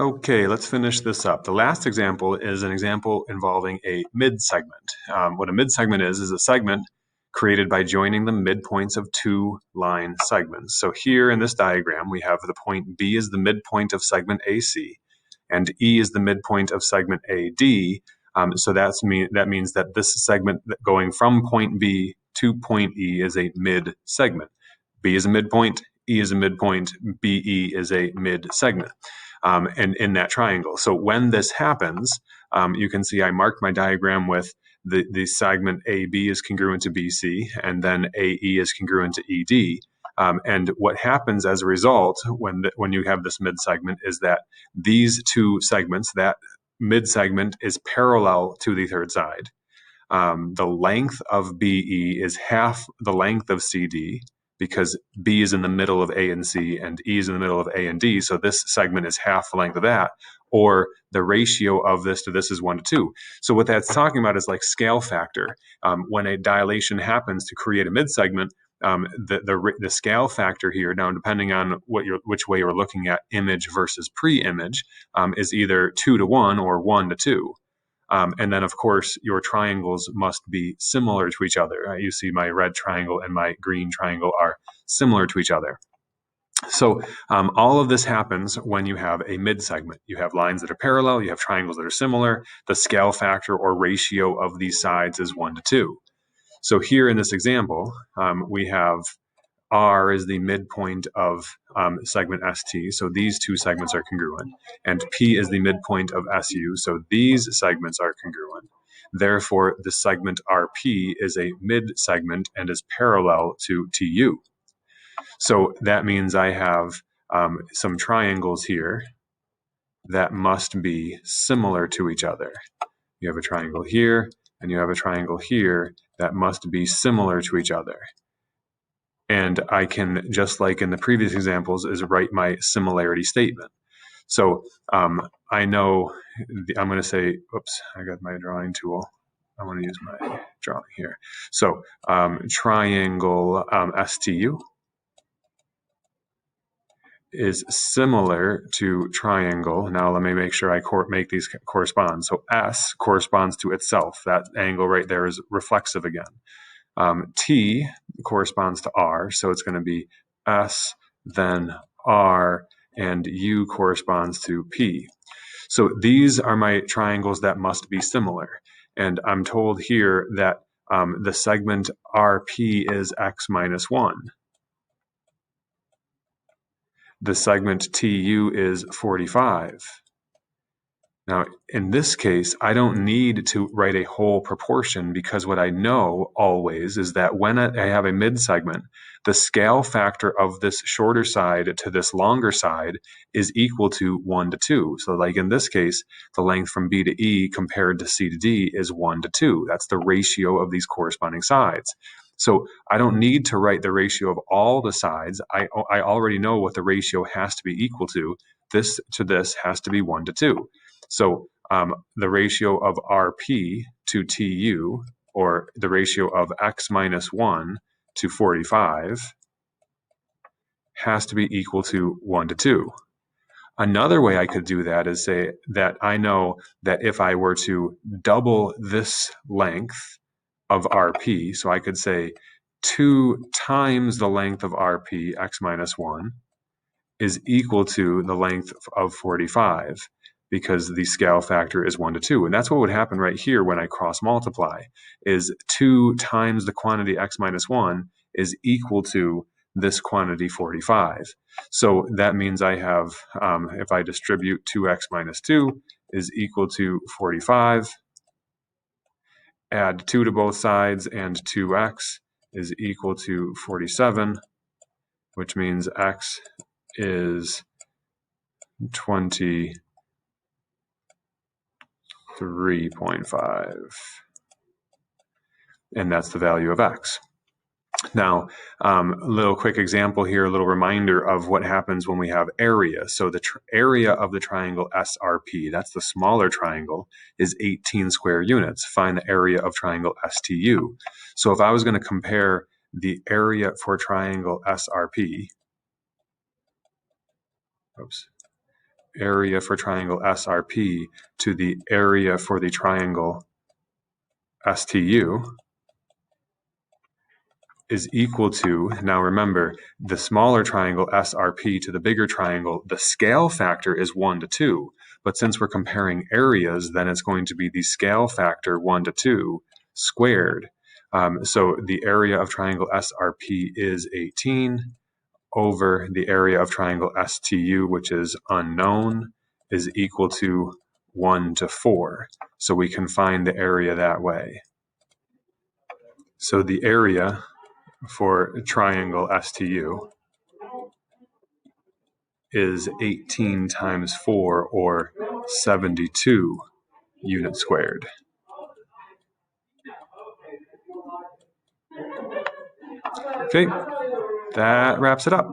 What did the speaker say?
Okay, let's finish this up. The last example is an example involving a midsegment. What a midsegment is a segment created by joining the midpoints of two line segments. So here in this diagram, we have the point B is the midpoint of segment AC, and E is the midpoint of segment AD. So that means that this segment going from point B to point E is a mid-segment. B is a midpoint, E is a midpoint, BE is a mid-segment. And in that triangle. So when this happens, you can see I marked my diagram with the segment AB is congruent to BC, and then AE is congruent to ED. And what happens as a result when you have this mid-segment is that these two segments, that mid-segment is parallel to the third side. The length of BE is half the length of CD, because B is in the middle of A and C and E is in the middle of A and D, so this segment is half the length of that, or the ratio of this to this is 1 to 2. So what that's talking about is like scale factor. When a dilation happens to create a midsegment, the scale factor here, now depending on which way you're looking at, image versus pre-image, is either 2 to 1 or 1 to 2. And then, of course, your triangles must be similar to each other. You see my red triangle and my green triangle are similar to each other. So all of this happens when you have a mid-segment. You have lines that are parallel, you have triangles that are similar. The scale factor or ratio of these sides is 1 to 2. So here in this example, we have R is the midpoint of segment ST, so these two segments are congruent, and P is the midpoint of SU, so these segments are congruent. Therefore, the segment RP is a mid-segment and is parallel to TU. So that means I have some triangles here that must be similar to each other. You have a triangle here, and you have a triangle here that must be similar to each other. And I can, just like in the previous examples, is write my similarity statement. So I know, I'm going to say, oops, I got my drawing tool. I want to use my drawing here. So triangle STU is similar to triangle. Now let me make sure I make these correspond. So S corresponds to itself. That angle right there is reflexive again. T corresponds to R, so it's going to be S, then R, and U corresponds to P. So these are my triangles that must be similar. And I'm told here that the segment RP is X minus 1. The segment TU is 45. Now, in this case, I don't need to write a whole proportion, because what I know always is that when I have a mid-segment, the scale factor of this shorter side to this longer side is equal to 1 to 2. So like in this case, the length from B to E compared to C to D is 1 to 2. That's the ratio of these corresponding sides. So I don't need to write the ratio of all the sides. I already know what the ratio has to be equal to. This to this has to be 1 to 2. So the ratio of RP to TU, or the ratio of X minus 1 to 45, has to be equal to 1 to 2. Another way I could do that is say that I know that if I were to double this length of RP, so I could say 2 times the length of RP, X minus 1, is equal to the length of 45. Because the scale factor is 1 to 2. And that's what would happen right here when I cross multiply, is 2 times the quantity X minus 1 is equal to this quantity 45. So that means I have, if I distribute 2x minus 2 is equal to 45, add 2 to both sides, and 2x is equal to 47, which means x is 23.5. And that's the value of x. Now, a little quick example here, a little reminder of what happens when we have area. So the area of the triangle SRP, that's the smaller triangle, is 18 square units. Find the area of triangle STU. So if I was going to compare the area for triangle SRP, area for triangle SRP to the area for the triangle STU is equal to, now remember, the smaller triangle SRP to the bigger triangle, the scale factor is 1 to 2. But since we're comparing areas, then it's going to be the scale factor 1 to 2 squared. So the area of triangle SRP is 18 over the area of triangle STU, which is unknown, is equal to 1 to 4. So we can find the area that way. So the area for triangle STU is 18 times 4, or 72 units squared. Okay, that wraps it up.